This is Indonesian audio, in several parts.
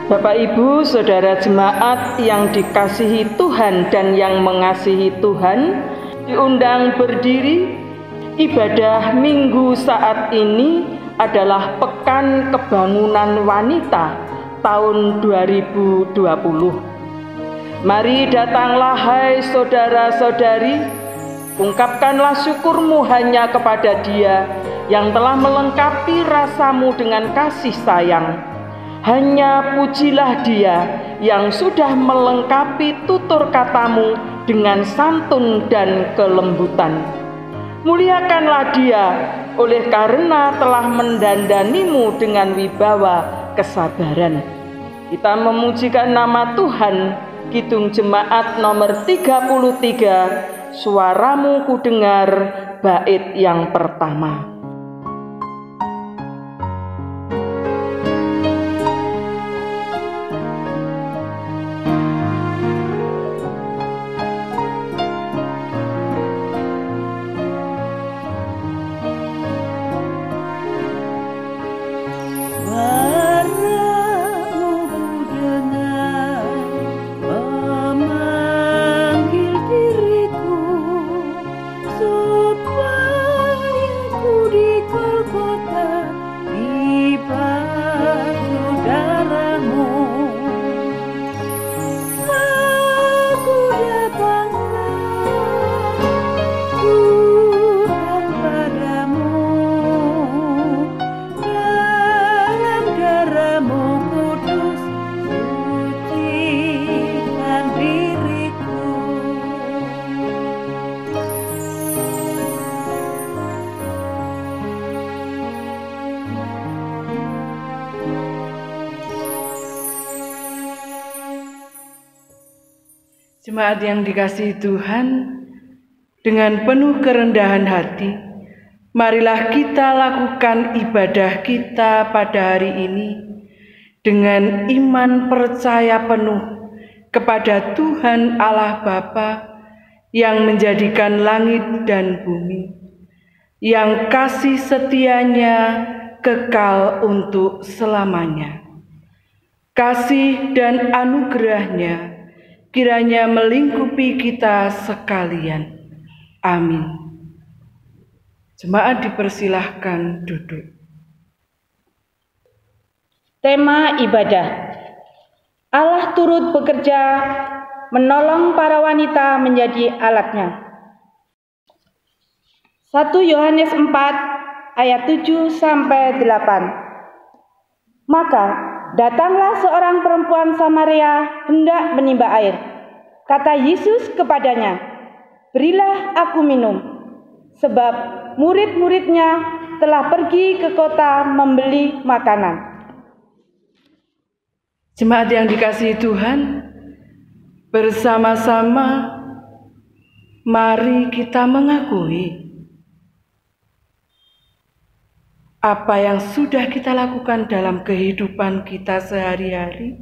Bapak, Ibu, Saudara jemaat yang dikasihi Tuhan dan yang mengasihi Tuhan, diundang berdiri. Ibadah Minggu saat ini adalah Pekan Kebangunan Wanita tahun 2020. Mari datanglah hai saudara-saudari, ungkapkanlah syukurmu hanya kepada Dia yang telah melengkapi rasamu dengan kasih sayang. Hanya pujilah Dia yang sudah melengkapi tutur katamu dengan santun dan kelembutan. Muliakanlah Dia oleh karena telah mendandanimu dengan wibawa kesabaran. Kita memujikan nama Tuhan. Kidung Jemaat nomor 33, Suaramu Kudengar, bait yang pertama. Jemaat yang dikasihi Tuhan, dengan penuh kerendahan hati, marilah kita lakukan ibadah kita pada hari ini dengan iman percaya penuh kepada Tuhan Allah Bapa yang menjadikan langit dan bumi, yang kasih setianya kekal untuk selamanya. Kasih dan anugerahnya kiranya melingkupi kita sekalian. Amin. Jemaat dipersilahkan duduk. Tema ibadah. Allah turut bekerja menolong para wanita menjadi alatnya. 1 Yohanes 4 ayat 7-8. Maka datanglah seorang perempuan Samaria hendak menimba air. Kata Yesus kepadanya, "Berilah aku minum," sebab murid-muridnya telah pergi ke kota membeli makanan. Jemaat yang dikasihi Tuhan, bersama-sama mari kita mengakui apa yang sudah kita lakukan dalam kehidupan kita sehari-hari.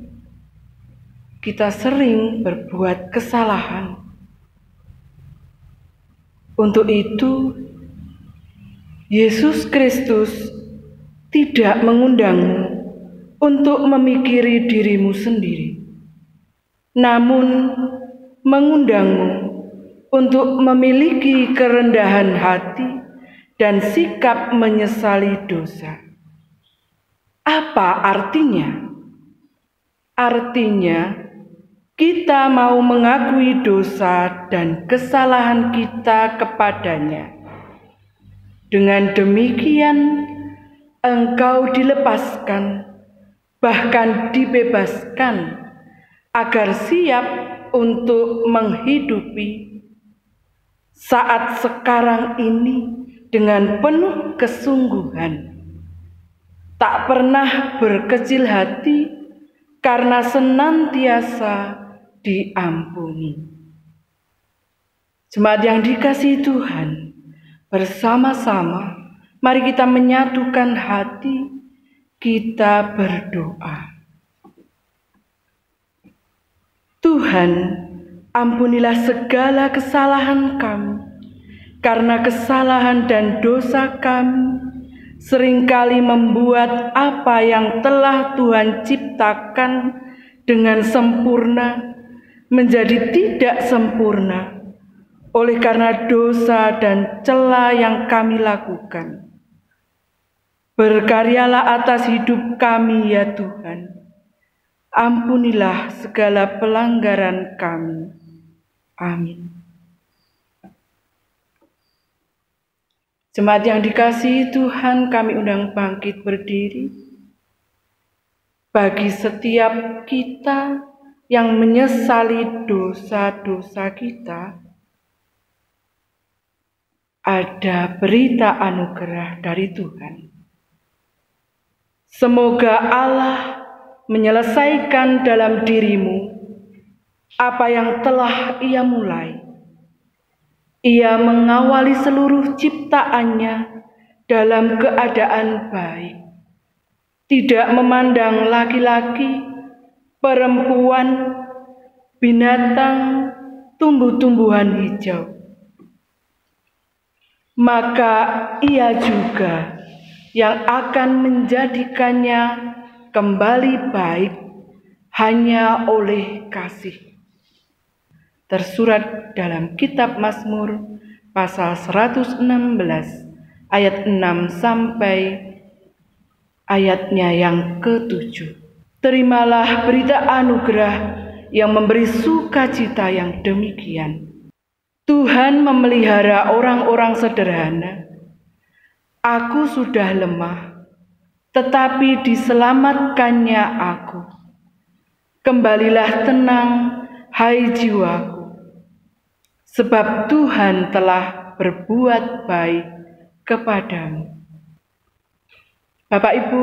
Kita sering berbuat kesalahan. Untuk itu, Yesus Kristus tidak mengundangmu untuk memikiri dirimu sendiri, namun mengundangmu untuk memiliki kerendahan hati dan sikap menyesali dosa. Apa artinya? Artinya, kita mau mengakui dosa dan kesalahan kita kepadanya. Dengan demikian, engkau dilepaskan, bahkan dibebaskan, agar siap untuk menghidupi saat sekarang ini dengan penuh kesungguhan. Tak pernah berkecil hati karena senantiasa diampuni. Jemaat yang dikasihi Tuhan, bersama-sama mari kita menyatukan hati, kita berdoa. Tuhan, ampunilah segala kesalahan kami, karena kesalahan dan dosa kami seringkali membuat apa yang telah Tuhan ciptakan dengan sempurna menjadi tidak sempurna oleh karena dosa dan celah yang kami lakukan. Berkaryalah atas hidup kami ya Tuhan. Ampunilah segala pelanggaran kami. Amin. Jemaat yang dikasihi Tuhan, kami undang bangkit berdiri. Bagi setiap kita yang menyesali dosa-dosa kita, ada berita anugerah dari Tuhan. Semoga Allah menyelesaikan dalam dirimu apa yang telah Ia mulai. Ia mengawali seluruh ciptaannya dalam keadaan baik, tidak memandang laki-laki, perempuan, binatang, tumbuh-tumbuhan hijau. Maka Ia juga yang akan menjadikannya kembali baik hanya oleh kasih. Tersurat dalam kitab Mazmur pasal 116 ayat 6 sampai ayatnya yang ke-7. Terimalah berita anugerah yang memberi sukacita yang demikian. Tuhan memelihara orang-orang sederhana. Aku sudah lemah, tetapi diselamatkannya aku. Kembalilah tenang, hai jiwaku, sebab Tuhan telah berbuat baik kepadamu. Bapak, Ibu,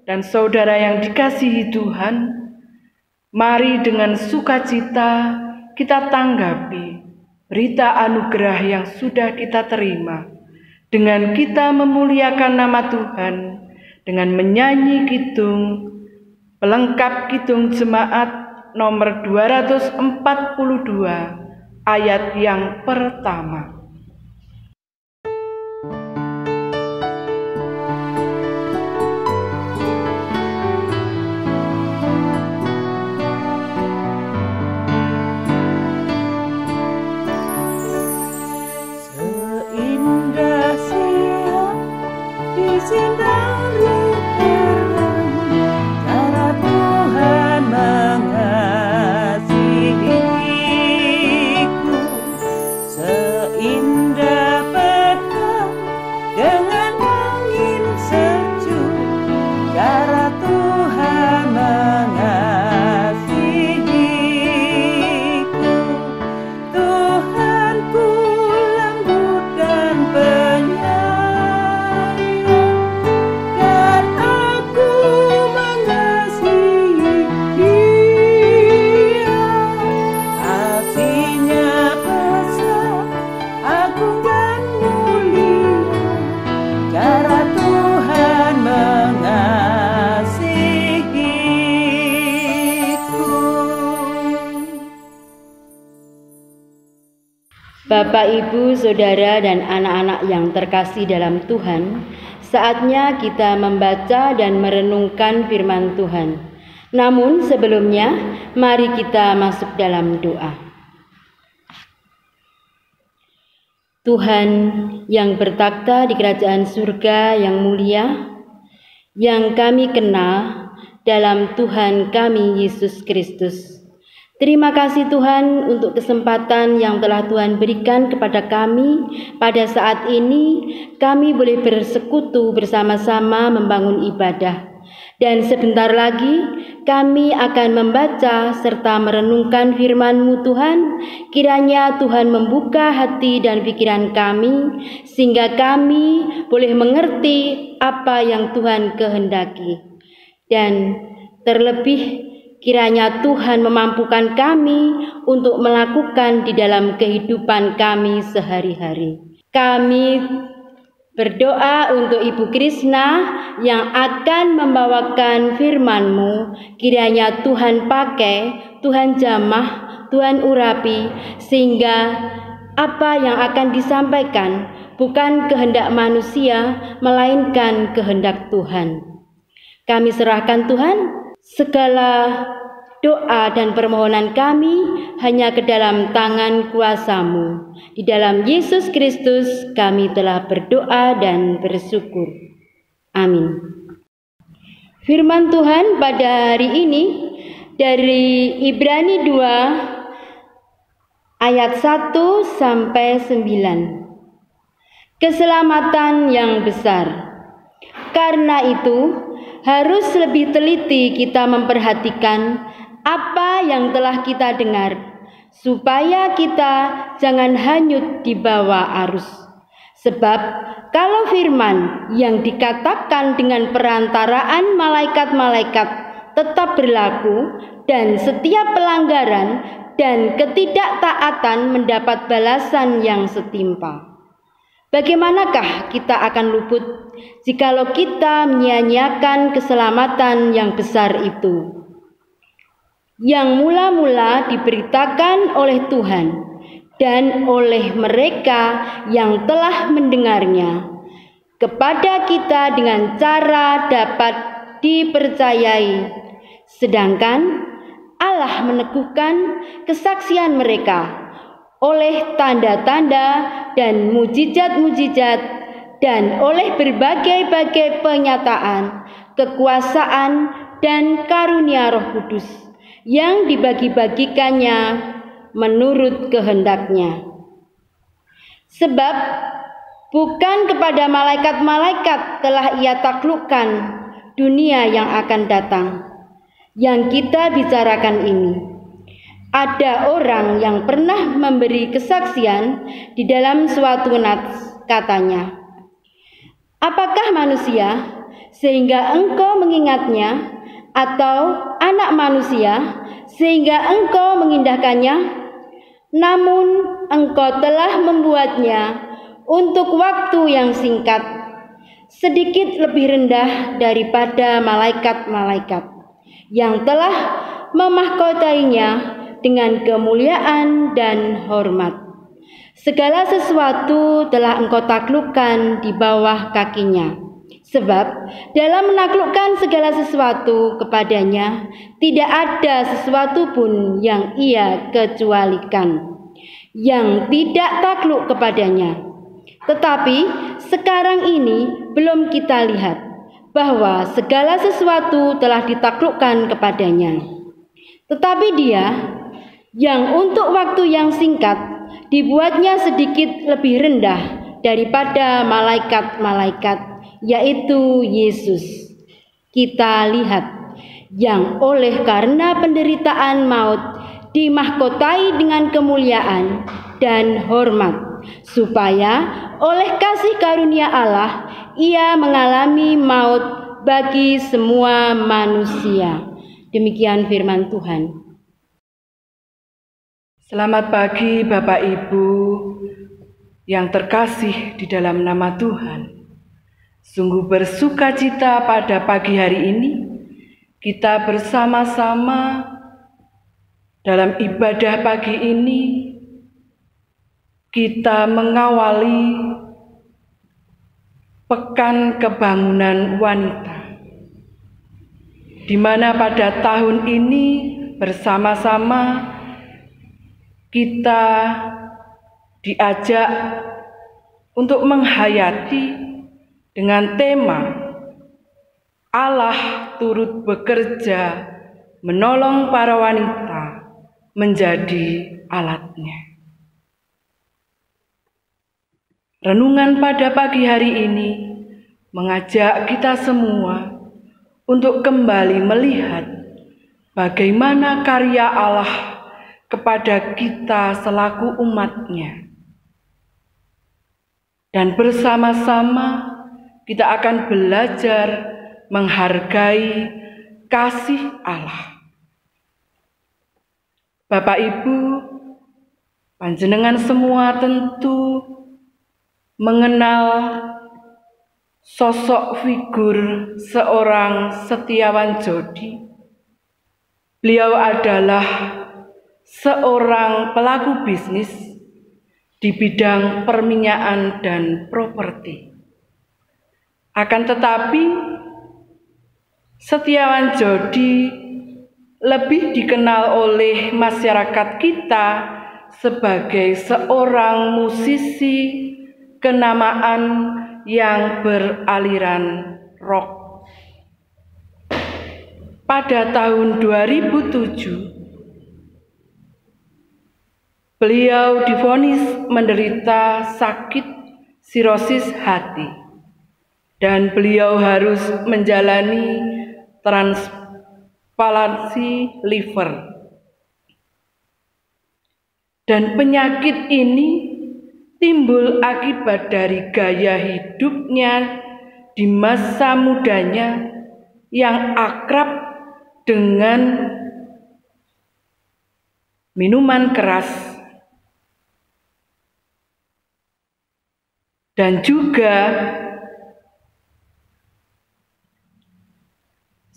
dan saudara yang dikasihi Tuhan, mari dengan sukacita kita tanggapi berita anugerah yang sudah kita terima dengan kita memuliakan nama Tuhan dengan menyanyi kidung pelengkap kidung jemaat nomor 242 ayat yang pertama. Seindah siang di sinari terang, cara Tuhan mengasihiku. Seindah petang dengan angin sejuk, cara Tuhan mengasihiku. Tuhanku lembut dan penyayang, dan aku mengasihi Dia. Kasih-Nya besar, agung dan mulia, cara Tuhan mengasihiku. Bapak, Ibu, Saudara, dan anak-anak yang terkasih dalam Tuhan, saatnya kita membaca dan merenungkan firman Tuhan. Namun sebelumnya, mari kita masuk dalam doa. Tuhan yang bertakhta di kerajaan surga yang mulia, yang kami kenal dalam Tuhan kami Yesus Kristus. Terima kasih Tuhan untuk kesempatan yang telah Tuhan berikan kepada kami pada saat ini. Kami boleh bersekutu bersama-sama membangun ibadah. Dan sebentar lagi kami akan membaca serta merenungkan firman-Mu Tuhan. Kiranya Tuhan membuka hati dan pikiran kami sehingga kami boleh mengerti apa yang Tuhan kehendaki. Dan terlebih kiranya Tuhan memampukan kami untuk melakukan di dalam kehidupan kami sehari-hari. Kami berdoa untuk Ibu Krishna yang akan membawakan firman-Mu. Kiranya Tuhan pakai, Tuhan jamah, Tuhan urapi, sehingga apa yang akan disampaikan bukan kehendak manusia, melainkan kehendak Tuhan. Kami serahkan Tuhan segala doa dan permohonan kami hanya ke dalam tangan kuasa-Mu. Di dalam Yesus Kristus kami telah berdoa dan bersyukur. Amin. Firman Tuhan pada hari ini dari Ibrani 2 ayat 1 sampai 9. Keselamatan yang besar. Karena itu harus lebih teliti kita memperhatikan apa yang telah kita dengar, supaya kita jangan hanyut di bawah arus. Sebab kalau firman yang dikatakan dengan perantaraan malaikat-malaikat tetap berlaku, dan setiap pelanggaran dan ketidaktaatan mendapat balasan yang setimpal, bagaimanakah kita akan luput jikalau kita menyia-nyiakan keselamatan yang besar itu, yang mula-mula diberitakan oleh Tuhan dan oleh mereka yang telah mendengarnya kepada kita dengan cara dapat dipercayai, sedangkan Allah meneguhkan kesaksian mereka oleh tanda-tanda dan mujizat-mujizat dan oleh berbagai-bagai penyataan kekuasaan dan karunia Roh Kudus yang dibagi-bagikannya menurut kehendaknya. Sebab bukan kepada malaikat-malaikat telah Ia taklukkan dunia yang akan datang, yang kita bicarakan ini. Ada orang yang pernah memberi kesaksian di dalam suatu nats, katanya, apakah manusia sehingga engkau mengingatnya, atau anak manusia sehingga engkau mengindahkannya? Namun engkau telah membuatnya untuk waktu yang singkat, sedikit lebih rendah daripada malaikat-malaikat yang telah memahkotainya dengan kemuliaan dan hormat. Segala sesuatu telah engkau taklukkan di bawah kakinya. Sebab dalam menaklukkan segala sesuatu kepadanya, tidak ada sesuatu pun yang Ia kecualikan, yang tidak takluk kepadanya. Tetapi sekarang ini belum kita lihat bahwa segala sesuatu telah ditaklukkan kepadanya. Tetapi Dia yang untuk waktu yang singkat dibuatnya sedikit lebih rendah daripada malaikat-malaikat, yaitu Yesus, kita lihat, yang oleh karena penderitaan maut dimahkotai dengan kemuliaan dan hormat, supaya oleh kasih karunia Allah Ia mengalami maut bagi semua manusia. Demikian firman Tuhan. Selamat pagi Bapak Ibu yang terkasih di dalam nama Tuhan. Sungguh bersuka cita pada pagi hari ini kita bersama-sama dalam ibadah pagi ini kita mengawali Pekan Kebangunan Wanita, di mana pada tahun ini bersama-sama kita diajak untuk menghayati dengan tema Allah turut bekerja menolong para wanita menjadi alatnya. Renungan pada pagi hari ini mengajak kita semua untuk kembali melihat bagaimana karya Allah kepada kita selaku umat-Nya. Dan bersama-sama kita akan belajar menghargai kasih Allah. Bapak Ibu, panjenengan semua tentu mengenal sosok figur seorang Setiawan Jodi. Beliau adalah seorang pelaku bisnis di bidang perminyakan dan properti. Akan tetapi, Setiawan Jodi lebih dikenal oleh masyarakat kita sebagai seorang musisi kenamaan yang beraliran rock. Pada tahun 2007, beliau divonis menderita sakit sirosis hati dan beliau harus menjalani transplantasi liver. Dan penyakit ini timbul akibat dari gaya hidupnya di masa mudanya yang akrab dengan minuman keras dan juga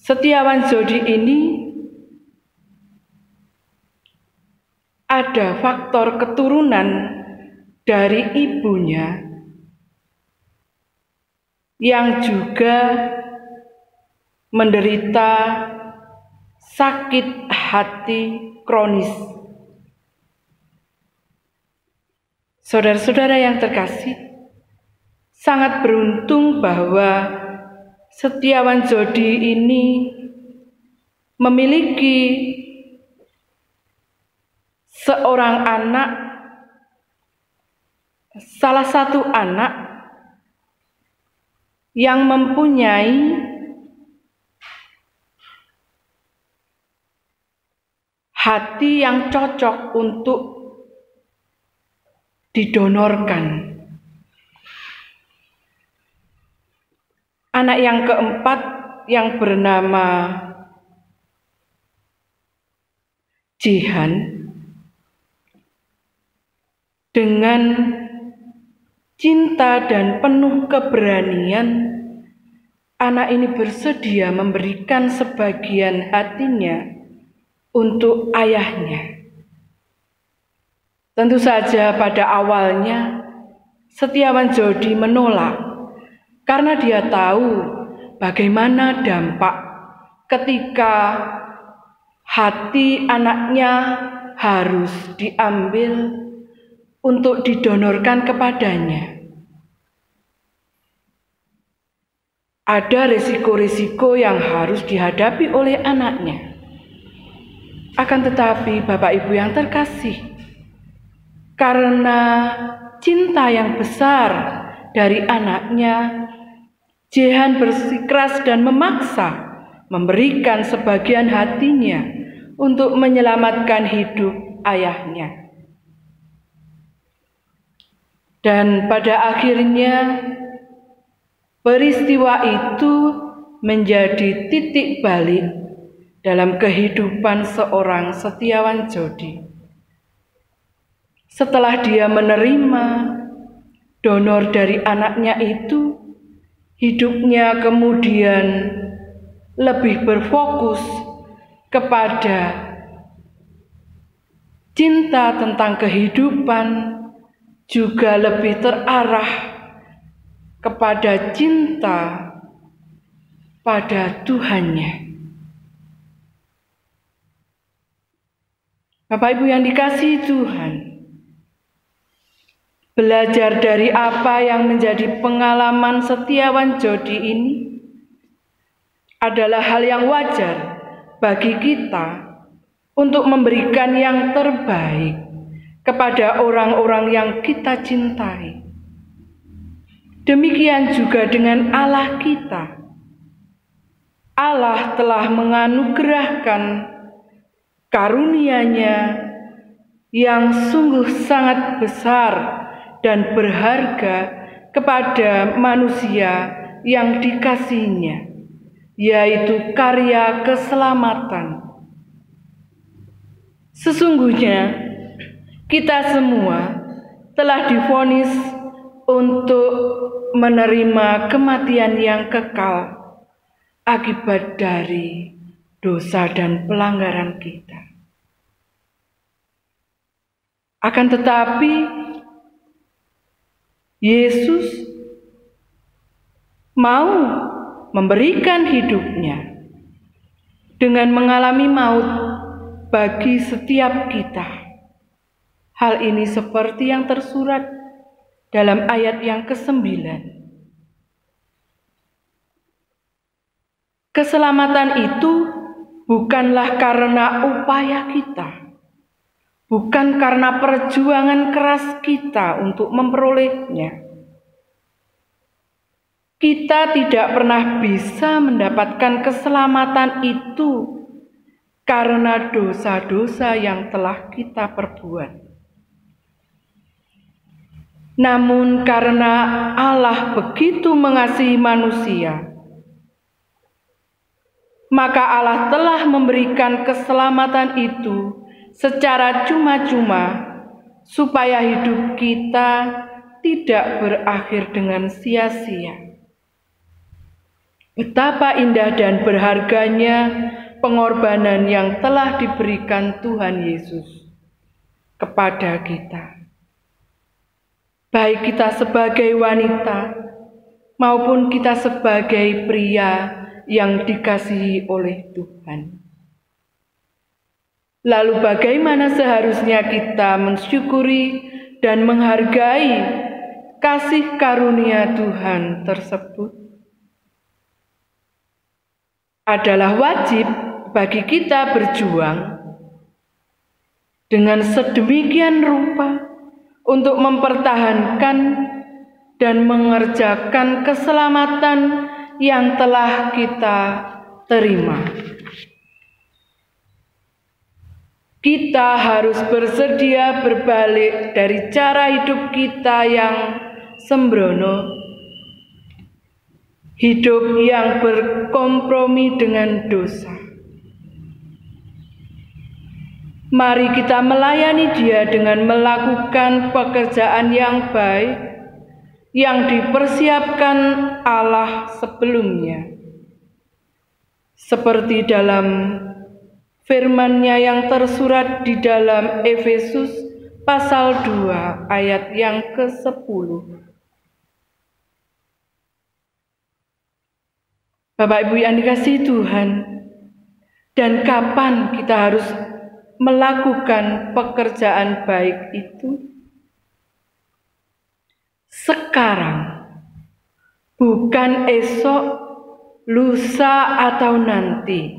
Setiawan Jodi ini ada faktor keturunan dari ibunya yang juga menderita sakit hati kronis. Saudara-saudara yang terkasih, sangat beruntung bahwa Setiawan Jodi ini memiliki seorang anak, salah satu anak yang mempunyai hati yang cocok untuk didonorkan. Anak yang keempat yang bernama Jihan, dengan cinta dan penuh keberanian, anak ini bersedia memberikan sebagian hatinya untuk ayahnya. Tentu saja pada awalnya Setiawan Jodi menolak karena dia tahu bagaimana dampak ketika hati anaknya harus diambil untuk didonorkan kepadanya. Ada risiko-risiko yang harus dihadapi oleh anaknya. Akan tetapi Bapak Ibu yang terkasih, karena cinta yang besar dari anaknya, Jihan bersikeras dan memaksa memberikan sebagian hatinya untuk menyelamatkan hidup ayahnya. Dan pada akhirnya peristiwa itu menjadi titik balik dalam kehidupan seorang Setiawan Jodi. Setelah dia menerima donor dari anaknya itu, hidupnya kemudian lebih berfokus kepada cinta tentang kehidupan, juga lebih terarah kepada cinta pada Tuhannya. Bapak Ibu yang dikasihi Tuhan, belajar dari apa yang menjadi pengalaman Setiawan Jodi ini adalah hal yang wajar bagi kita untuk memberikan yang terbaik kepada orang-orang yang kita cintai. Demikian juga dengan Allah kita. Allah telah menganugerahkan karunia-Nya yang sungguh sangat besar dan berharga kepada manusia yang dikasihinya, yaitu karya keselamatan. Sesungguhnya kita semua telah divonis untuk menerima kematian yang kekal akibat dari dosa dan pelanggaran kita. Akan tetapi Yesus mau memberikan hidupnya dengan mengalami maut bagi setiap kita. Hal ini seperti yang tersurat dalam ayat yang ke-9. Keselamatan itu bukanlah karena upaya kita, bukan karena perjuangan keras kita untuk memperolehnya. Kita tidak pernah bisa mendapatkan keselamatan itu karena dosa-dosa yang telah kita perbuat. Namun karena Allah begitu mengasihi manusia, maka Allah telah memberikan keselamatan itu secara cuma-cuma supaya hidup kita tidak berakhir dengan sia-sia. Betapa indah dan berharganya pengorbanan yang telah diberikan Tuhan Yesus kepada kita. Baik kita sebagai wanita maupun kita sebagai pria yang dikasihi oleh Tuhan. Lalu bagaimana seharusnya kita mensyukuri dan menghargai kasih karunia Tuhan tersebut? Adalah wajib bagi kita berjuang dengan sedemikian rupa untuk mempertahankan dan mengerjakan keselamatan yang telah kita terima. Kita harus bersedia berbalik dari cara hidup kita yang sembrono, hidup yang berkompromi dengan dosa. Mari kita melayani Dia dengan melakukan pekerjaan yang baik yang dipersiapkan Allah sebelumnya. Seperti dalam firman-Nya yang tersurat di dalam Efesus pasal 2 ayat yang ke-10. Bapak Ibu yang dikasihi Tuhan, dan kapan kita harus melakukan pekerjaan baik itu? Sekarang, bukan esok, lusa, atau nanti.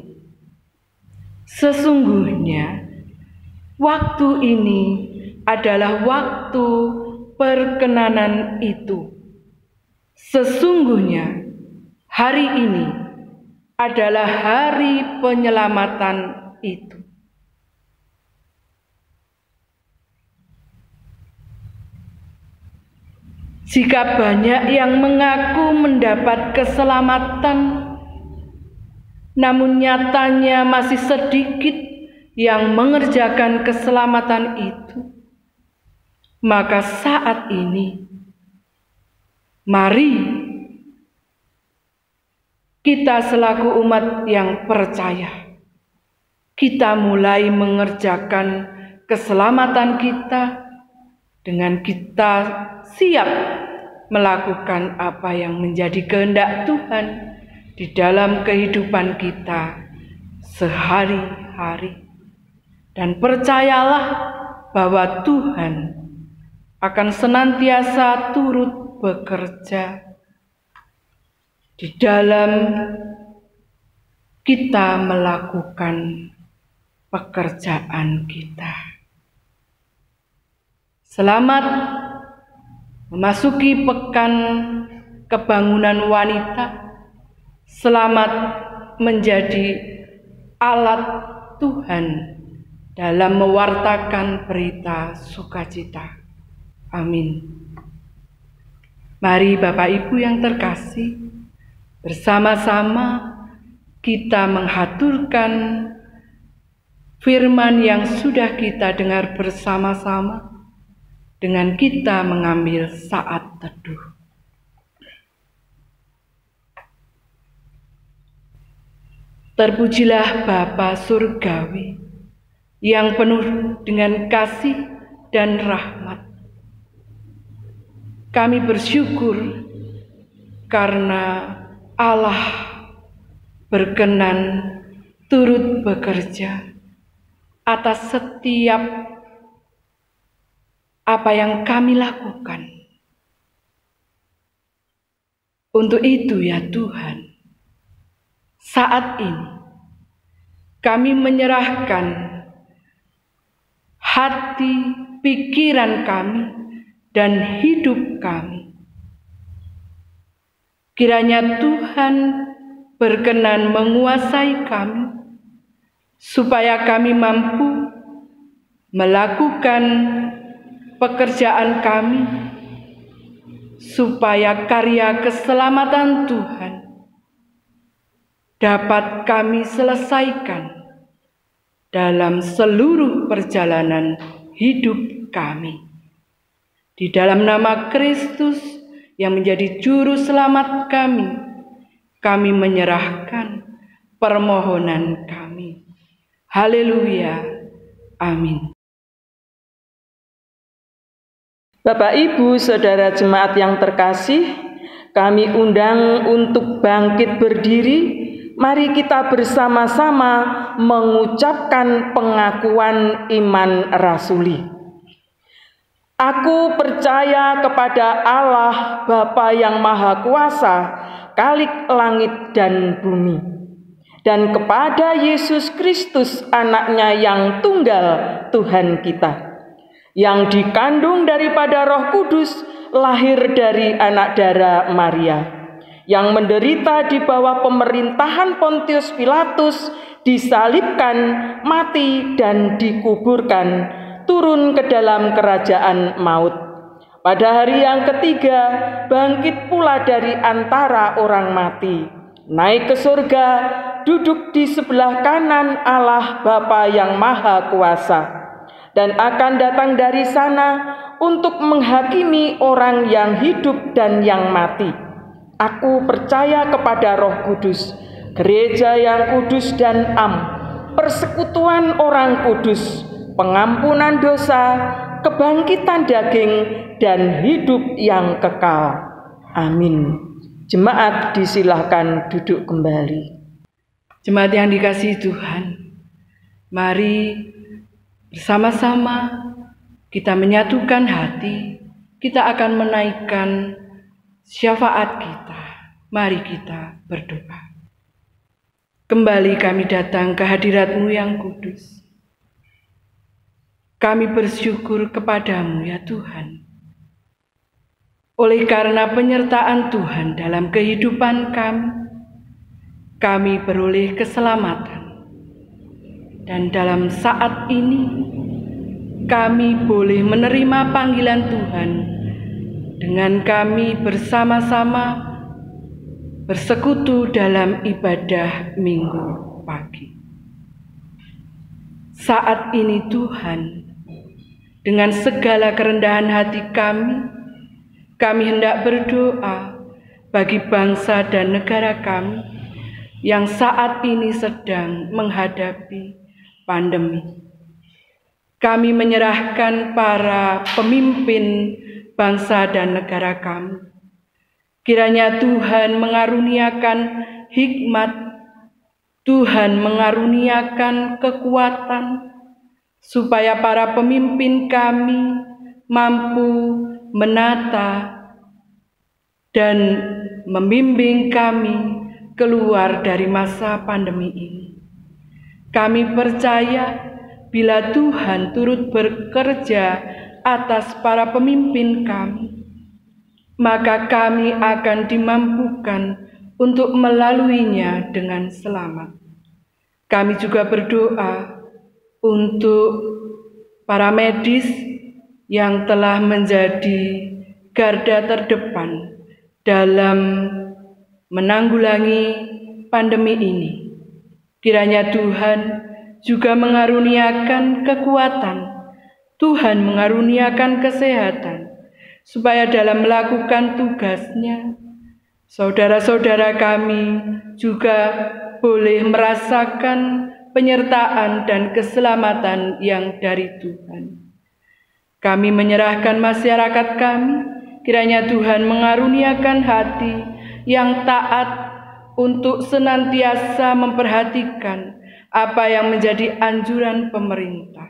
Sesungguhnya, waktu ini adalah waktu perkenanan itu. Sesungguhnya, hari ini adalah hari penyelamatan itu. Jika banyak yang mengaku mendapat keselamatan, namun nyatanya masih sedikit yang mengerjakan keselamatan itu, maka saat ini, mari kita selaku umat yang percaya, kita mulai mengerjakan keselamatan kita dengan kita siap melakukan apa yang menjadi kehendak Tuhan di dalam kehidupan kita sehari-hari. Dan percayalah bahwa Tuhan akan senantiasa turut bekerja di dalam kita melakukan pekerjaan kita. Selamat memasuki pekan kebangunan wanita. Selamat menjadi alat Tuhan dalam mewartakan berita sukacita. Amin. Mari Bapak Ibu yang terkasih, bersama-sama kita menghaturkan firman yang sudah kita dengar bersama-sama dengan kita mengambil saat teduh. Terpujilah Bapa Surgawi yang penuh dengan kasih dan rahmat. Kami bersyukur karena Allah berkenan turut bekerja atas setiap apa yang kami lakukan. Untuk itu ya Tuhan, saat ini kami menyerahkan hati, pikiran kami, dan hidup kami. Kiranya Tuhan berkenan menguasai kami, supaya kami mampu melakukan pekerjaan kami, supaya karya keselamatan Tuhan dapat kami selesaikan dalam seluruh perjalanan hidup kami. Di dalam nama Kristus yang menjadi juru selamat kami menyerahkan permohonan kami. Haleluya. Amin. Bapak, Ibu, Saudara jemaat yang terkasih, kami undang untuk bangkit berdiri. Mari kita bersama-sama mengucapkan pengakuan iman rasuli. Aku percaya kepada Allah Bapa yang Maha Kuasa, Khalik langit dan bumi, dan kepada Yesus Kristus anaknya yang tunggal Tuhan kita, yang dikandung daripada Roh Kudus, lahir dari anak darah Maria, yang menderita di bawah pemerintahan Pontius Pilatus, disalibkan, mati, dan dikuburkan, turun ke dalam kerajaan maut. Pada hari yang ketiga, bangkit pula dari antara orang mati, naik ke surga, duduk di sebelah kanan Allah Bapa yang Maha Kuasa, dan akan datang dari sana untuk menghakimi orang yang hidup dan yang mati. Aku percaya kepada Roh Kudus, gereja yang kudus dan am, persekutuan orang kudus, pengampunan dosa, kebangkitan daging, dan hidup yang kekal. Amin. Jemaat disilahkan duduk kembali. Jemaat yang dikasihi Tuhan, mari bersama-sama kita menyatukan hati, kita akan menaikkan syafaat kita. Mari kita berdoa. Kembali kami datang ke hadirat-Mu yang kudus. Kami bersyukur kepadamu ya Tuhan, oleh karena penyertaan Tuhan dalam kehidupan kami beroleh keselamatan. Dan dalam saat ini, kami boleh menerima panggilan Tuhan dengan kami bersama-sama bersekutu dalam ibadah minggu pagi. Saat ini Tuhan, dengan segala kerendahan hati kami hendak berdoa bagi bangsa dan negara kami yang saat ini sedang menghadapi pandemi. Kami menyerahkan para pemimpin bangsa dan negara kami. Kiranya Tuhan mengaruniakan hikmat, Tuhan mengaruniakan kekuatan, supaya para pemimpin kami mampu menata dan membimbing kami keluar dari masa pandemi ini. Kami percaya bila Tuhan turut bekerja atas para pemimpin kami, maka kami akan dimampukan untuk melaluinya dengan selamat. Kami juga berdoa untuk para medis yang telah menjadi garda terdepan dalam menanggulangi pandemi ini. Kiranya Tuhan juga mengaruniakan kekuatan, Tuhan mengaruniakan kesehatan, supaya dalam melakukan tugasnya, saudara-saudara kami juga boleh merasakan penyertaan dan keselamatan yang dari Tuhan. Kami menyerahkan masyarakat kami kiranya Tuhan mengaruniakan hati yang taat untuk senantiasa memperhatikan apa yang menjadi anjuran pemerintah.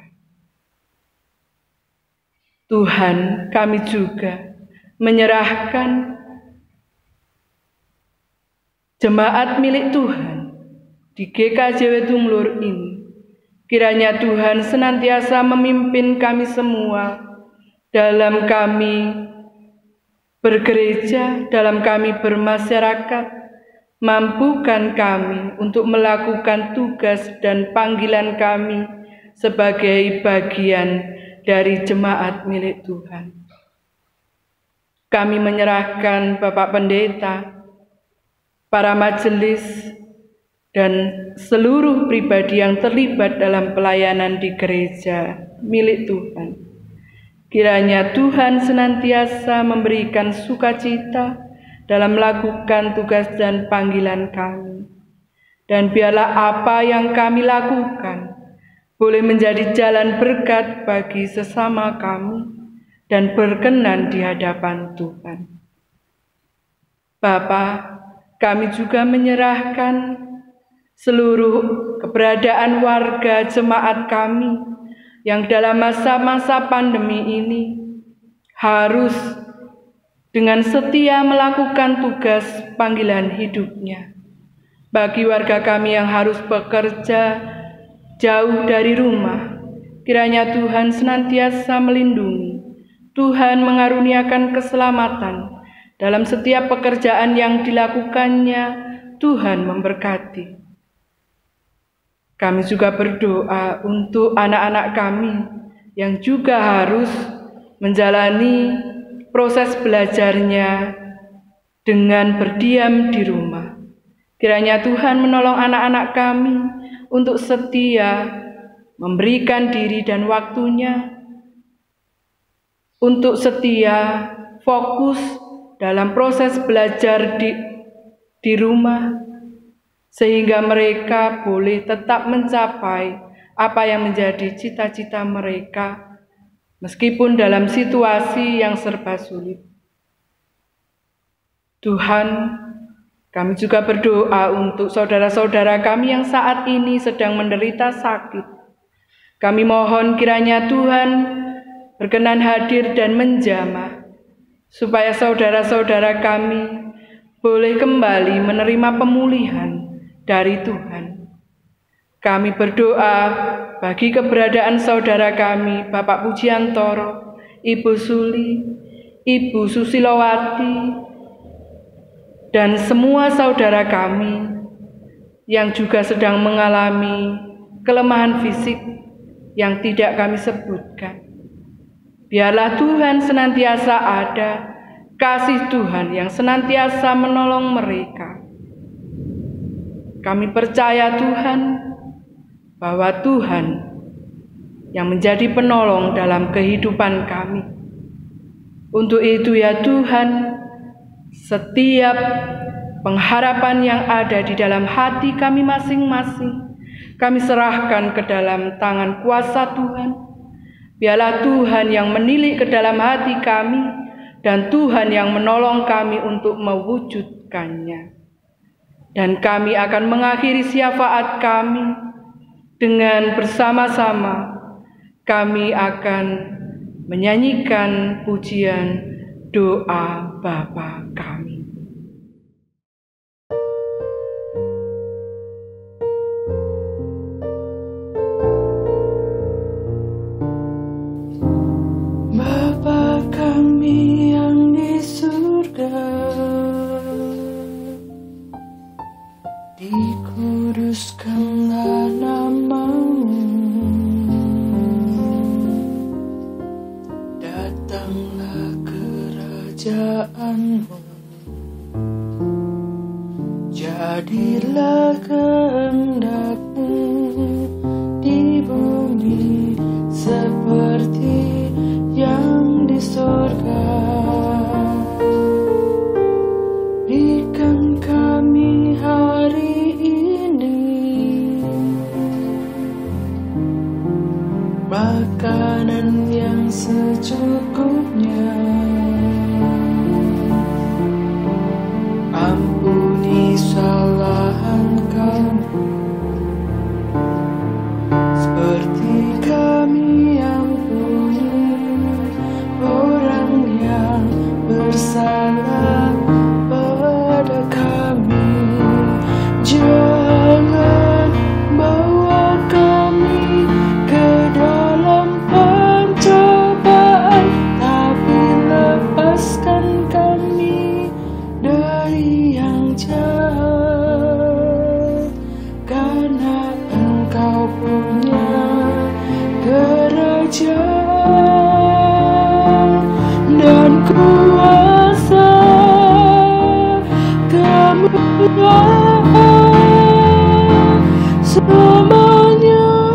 Tuhan, kami juga menyerahkan jemaat milik Tuhan di GKJ Wetumlur ini. Kiranya Tuhan senantiasa memimpin kami semua dalam kami bergereja, dalam kami bermasyarakat, mampukan kami untuk melakukan tugas dan panggilan kami sebagai bagian dari jemaat milik Tuhan. Kami menyerahkan Bapak Pendeta, para majelis, dan seluruh pribadi yang terlibat dalam pelayanan di gereja milik Tuhan. Kiranya Tuhan senantiasa memberikan sukacita dalam melakukan tugas dan panggilan kami. Dan biarlah apa yang kami lakukan boleh menjadi jalan berkat bagi sesama kami dan berkenan di hadapan Tuhan. Bapa, kami juga menyerahkan seluruh keberadaan warga jemaat kami yang dalam masa-masa pandemi ini harus dengan setia melakukan tugas panggilan hidupnya. Bagi warga kami yang harus bekerja jauh dari rumah, kiranya Tuhan senantiasa melindungi, Tuhan mengaruniakan keselamatan dalam setiap pekerjaan yang dilakukannya, Tuhan memberkati. Kami juga berdoa untuk anak-anak kami yang juga harus menjalani proses belajarnya dengan berdiam di rumah. Kiranya Tuhan menolong anak-anak kami untuk setia memberikan diri dan waktunya, untuk setia fokus dalam proses belajar di rumah, sehingga mereka boleh tetap mencapai apa yang menjadi cita-cita mereka, meskipun dalam situasi yang serba sulit. Tuhan, kami juga berdoa untuk saudara-saudara kami yang saat ini sedang menderita sakit. Kami mohon kiranya Tuhan berkenan hadir dan menjamah, supaya saudara-saudara kami boleh kembali menerima pemulihan dari Tuhan. Kami berdoa bagi keberadaan saudara kami, Bapak Pujiantoro, Ibu Suli, Ibu Susilowati, dan semua saudara kami yang juga sedang mengalami kelemahan fisik yang tidak kami sebutkan. Biarlah Tuhan senantiasa ada, kasih Tuhan yang senantiasa menolong mereka. Kami percaya Tuhan, bahwa Tuhan yang menjadi penolong dalam kehidupan kami. Untuk itu ya Tuhan, setiap pengharapan yang ada di dalam hati kami masing-masing, kami serahkan ke dalam tangan kuasa Tuhan. Biarlah Tuhan yang menilik ke dalam hati kami, dan Tuhan yang menolong kami untuk mewujudkannya. Dan kami akan mengakhiri syafaat kami dengan bersama-sama kami akan menyanyikan pujian doa Bapa kami. Bapa kami yang di surga, dikuduskanlah nama-Mu, datanglah kerajaan-Mu, jadilah kehendak-Mu di bumi seperti yang di surga. Berikan kami hari ini makanan yang secukupnya, selamanya.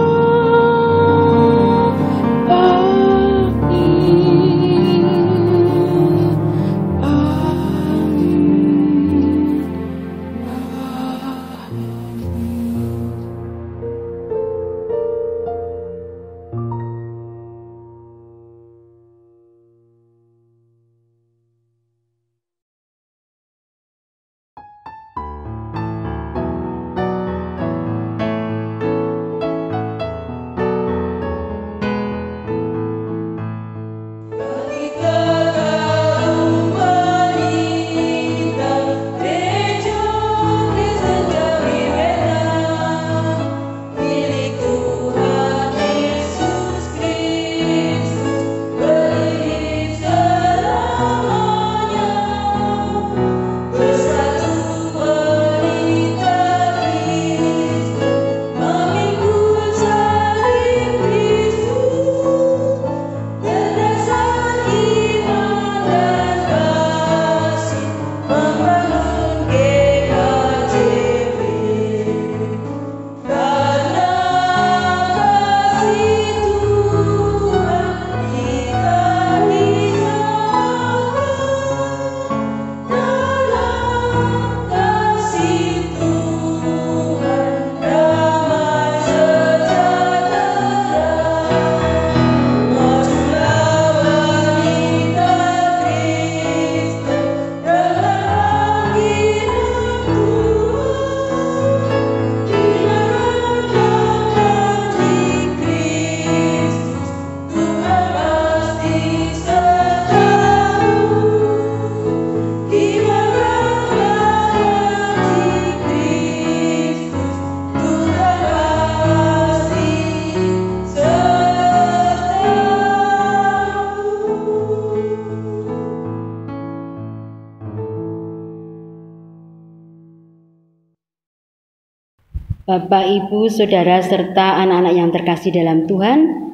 Bapak, Ibu, Saudara, serta anak-anak yang terkasih dalam Tuhan,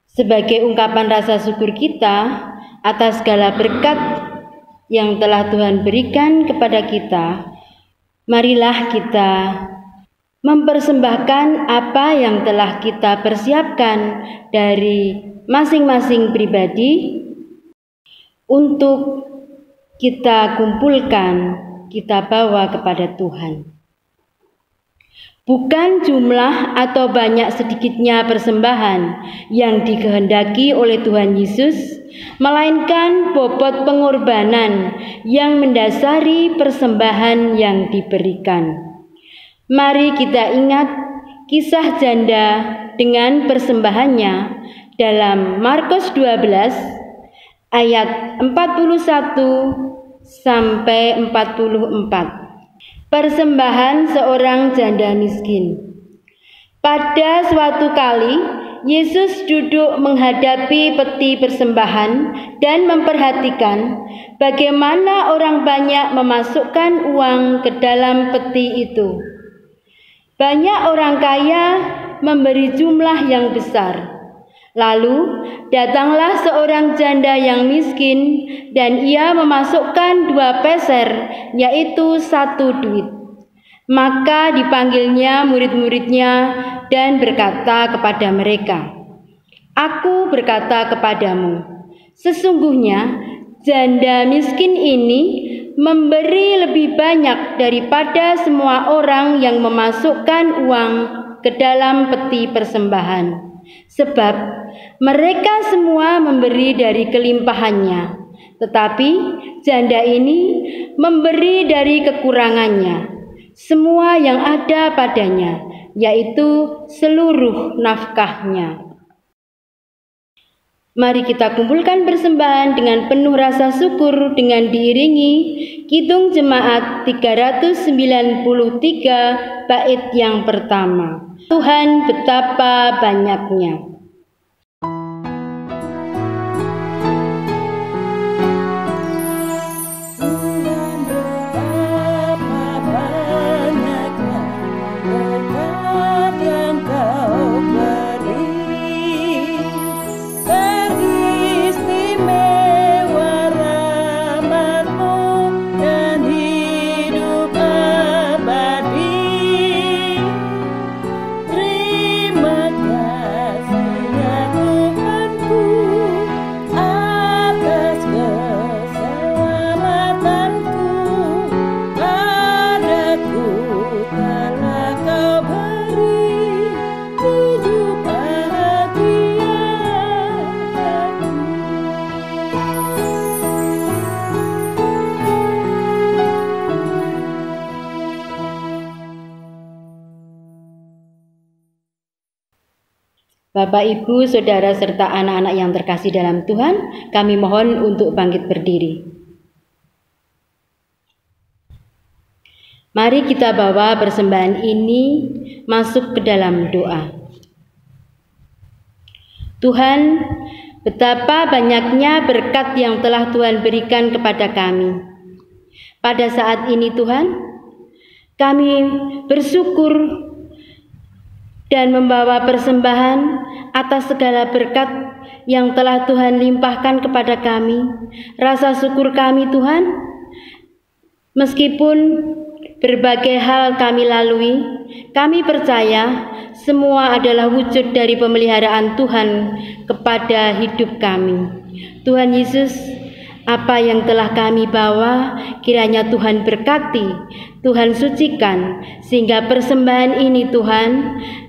sebagai ungkapan rasa syukur kita atas segala berkat yang telah Tuhan berikan kepada kita, marilah kita mempersembahkan apa yang telah kita persiapkan dari masing-masing pribadi untuk kita kumpulkan, kita bawa kepada Tuhan. Bukan jumlah atau banyak sedikitnya persembahan yang dikehendaki oleh Tuhan Yesus, melainkan bobot pengorbanan yang mendasari persembahan yang diberikan. Mari kita ingat kisah janda dengan persembahannya dalam Markus 12 ayat 41 sampai 44. Persembahan seorang janda miskin. Pada suatu kali, Yesus duduk menghadapi peti persembahan dan memperhatikan bagaimana orang banyak memasukkan uang ke dalam peti itu. Banyak orang kaya memberi jumlah yang besar. Lalu datanglah seorang janda yang miskin dan ia memasukkan 2 peser, yaitu 1 duit. Maka dipanggilnya murid-muridnya dan berkata kepada mereka, "Aku berkata kepadamu, sesungguhnya janda miskin ini memberi lebih banyak daripada semua orang yang memasukkan uang ke dalam peti persembahan. Sebab mereka semua memberi dari kelimpahannya, tetapi janda ini memberi dari kekurangannya, semua yang ada padanya, yaitu seluruh nafkahnya." Mari kita kumpulkan persembahan dengan penuh rasa syukur dengan diiringi Kidung Jemaat 393 bait yang pertama. Tuhan betapa banyaknya. Bapak, Ibu, Saudara, serta anak-anak yang terkasih dalam Tuhan, kami mohon untuk bangkit berdiri. Mari kita bawa persembahan ini masuk ke dalam doa. Tuhan, betapa banyaknya berkat yang telah Tuhan berikan kepada kami. Pada saat ini Tuhan, kami bersyukur dan membawa persembahan atas segala berkat yang telah Tuhan limpahkan kepada kami. Rasa syukur kami Tuhan, meskipun berbagai hal kami lalui, kami percaya semua adalah wujud dari pemeliharaan Tuhan kepada hidup kami. Tuhan Yesus, apa yang telah kami bawa, kiranya Tuhan berkati, Tuhan sucikan, sehingga persembahan ini Tuhan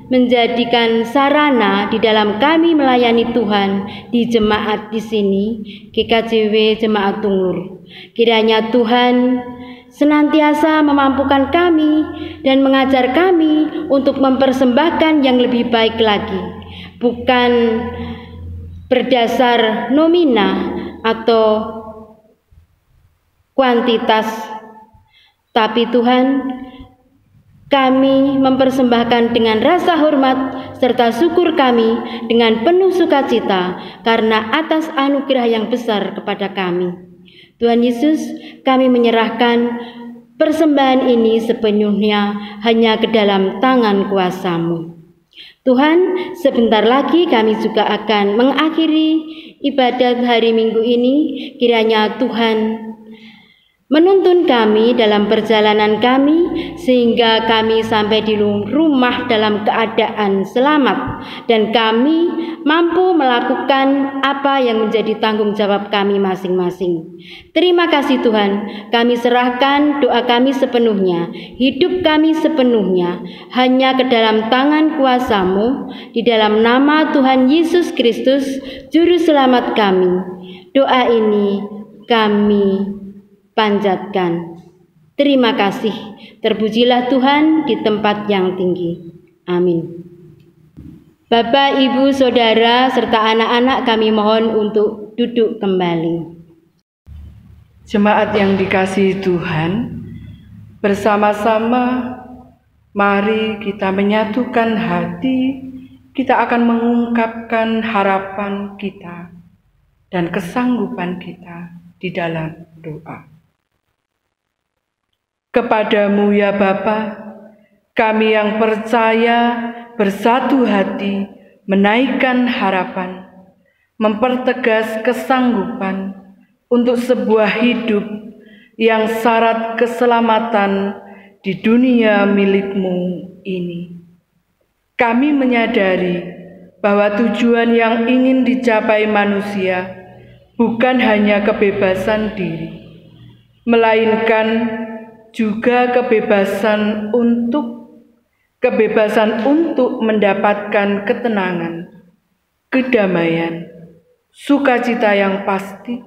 menjadikan sarana di dalam kami melayani Tuhan di jemaat di sini, GKJW Jemaat Tungur. Kiranya Tuhan senantiasa memampukan kami dan mengajar kami untuk mempersembahkan yang lebih baik lagi, bukan berdasar nomina atau kuantitas, tapi Tuhan, kami mempersembahkan dengan rasa hormat serta syukur kami dengan penuh sukacita karena atas anugerah yang besar kepada kami. Tuhan Yesus, kami menyerahkan persembahan ini sepenuhnya hanya ke dalam tangan kuasa-Mu. Tuhan, sebentar lagi kami juga akan mengakhiri ibadat hari Minggu ini. Kiranya Tuhan menuntun kami dalam perjalanan kami sehingga kami sampai di rumah dalam keadaan selamat dan kami mampu melakukan apa yang menjadi tanggung jawab kami masing-masing. Terima kasih Tuhan, kami serahkan doa kami sepenuhnya, hidup kami sepenuhnya hanya ke dalam tangan kuasa-Mu, di dalam nama Tuhan Yesus Kristus, Juru Selamat kami. Doa ini kami panjatkan. Terima kasih. Terpujilah Tuhan di tempat yang tinggi. Amin. Bapak, Ibu, Saudara, serta anak-anak kami mohon untuk duduk kembali. Jemaat yang dikasihi Tuhan, bersama-sama mari kita menyatukan hati, kita akan mengungkapkan harapan kita dan kesanggupan kita di dalam doa. Kepadamu ya Bapa, kami yang percaya bersatu hati menaikkan harapan, mempertegas kesanggupan untuk sebuah hidup yang syarat keselamatan di dunia milik-Mu ini. Kami menyadari bahwa tujuan yang ingin dicapai manusia bukan hanya kebebasan diri, melainkan juga kebebasan untuk mendapatkan ketenangan, kedamaian, sukacita yang pasti,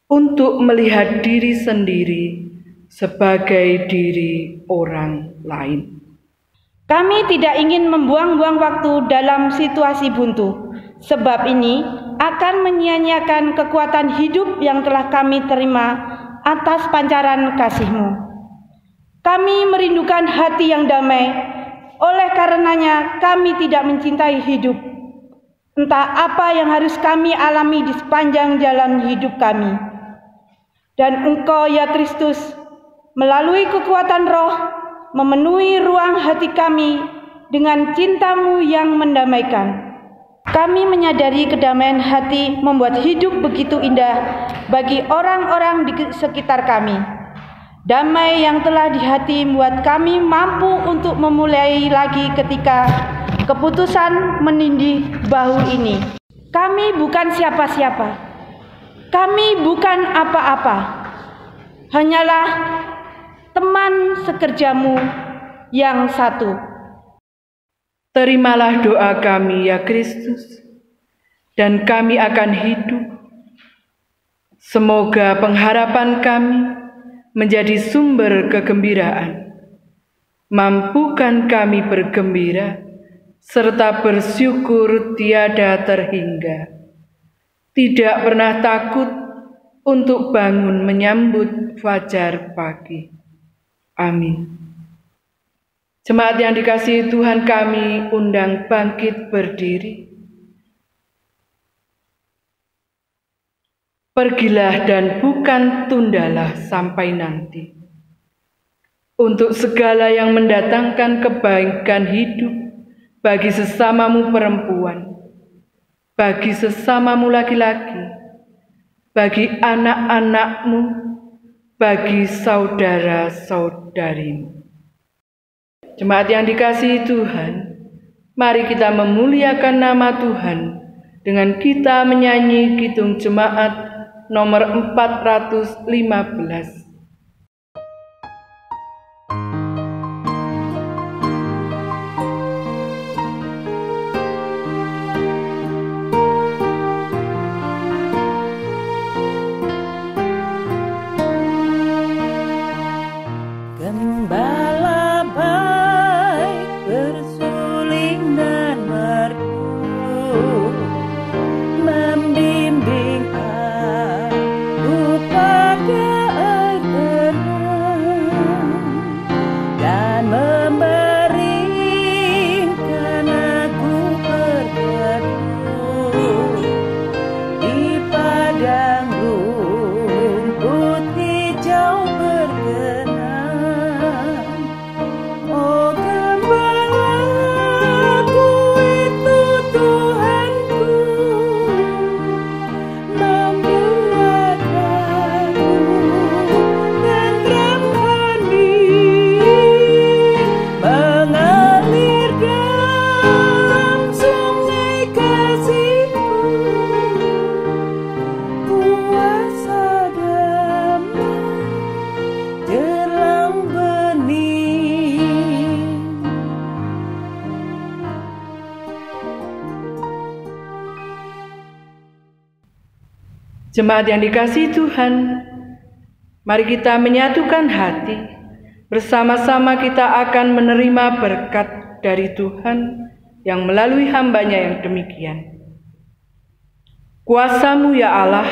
untuk melihat diri sendiri sebagai diri orang lain. Kami tidak ingin membuang-buang waktu dalam situasi buntu, sebab ini akan menyia-nyiakan kekuatan hidup yang telah kami terima atas pancaran kasih-Mu. Kami merindukan hati yang damai, oleh karenanya kami tidak mencintai hidup. Entah apa yang harus kami alami di sepanjang jalan hidup kami. Dan Engkau ya Kristus, melalui kekuatan roh, memenuhi ruang hati kami dengan cinta-Mu yang mendamaikan. Kami menyadari kedamaian hati membuat hidup begitu indah bagi orang-orang di sekitar kami. Damai yang telah di hati membuat kami mampu untuk memulai lagi ketika keputusan menindih bahu ini. Kami bukan siapa-siapa. Kami bukan apa-apa. Hanyalah teman sekerja-Mu yang satu. Terimalah doa kami ya Kristus, dan kami akan hidup. Semoga pengharapan kami menjadi sumber kegembiraan. Mampukan kami bergembira serta bersyukur tiada terhingga, tidak pernah takut untuk bangun menyambut fajar pagi. Amin. Jemaat yang dikasihi Tuhan, kami undang bangkit berdiri. Pergilah dan bukan tundalah sampai nanti. Untuk segala yang mendatangkan kebaikan hidup bagi sesamamu perempuan, bagi sesamamu laki-laki, bagi anak-anakmu, bagi saudara-saudarimu. Jemaat yang dikasihi Tuhan, mari kita memuliakan nama Tuhan dengan kita menyanyi Kidung Jemaat nomor 415. Gembala baik bersuling dan merdu, membimbing aku pada air tenang dan memberikan aku berteduh di padang rumput hijau berkenan. Oh, gembalaku itu Tuhanku, membuat aku tenteram hening, mengalir dalam sungai kasih-Mu, kuasa damai jelang bening. Jemaat yang dikasihi Tuhan, mari kita menyatukan hati. Bersama-sama kita akan menerima berkat dari Tuhan yang melalui hamba-Nya yang demikian. Kuasa-Mu ya Allah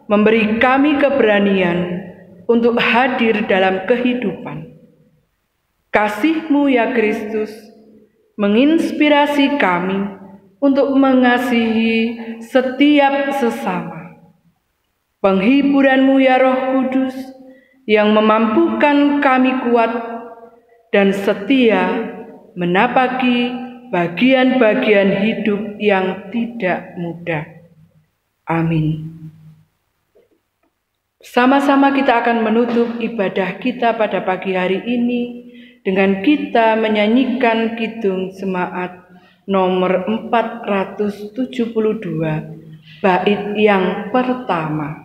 memberi kami keberanian untuk hadir dalam kehidupan. Kasih-Mu ya Kristus menginspirasi kami untuk mengasihi setiap sesama. Penghiburan-Mu ya Roh Kudus yang memampukan kami kuat dan setia menapaki bagian-bagian hidup yang tidak mudah. Amin. Sama-sama kita akan menutup ibadah kita pada pagi hari ini dengan kita menyanyikan Kidung Jemaat nomor 472, bait yang pertama.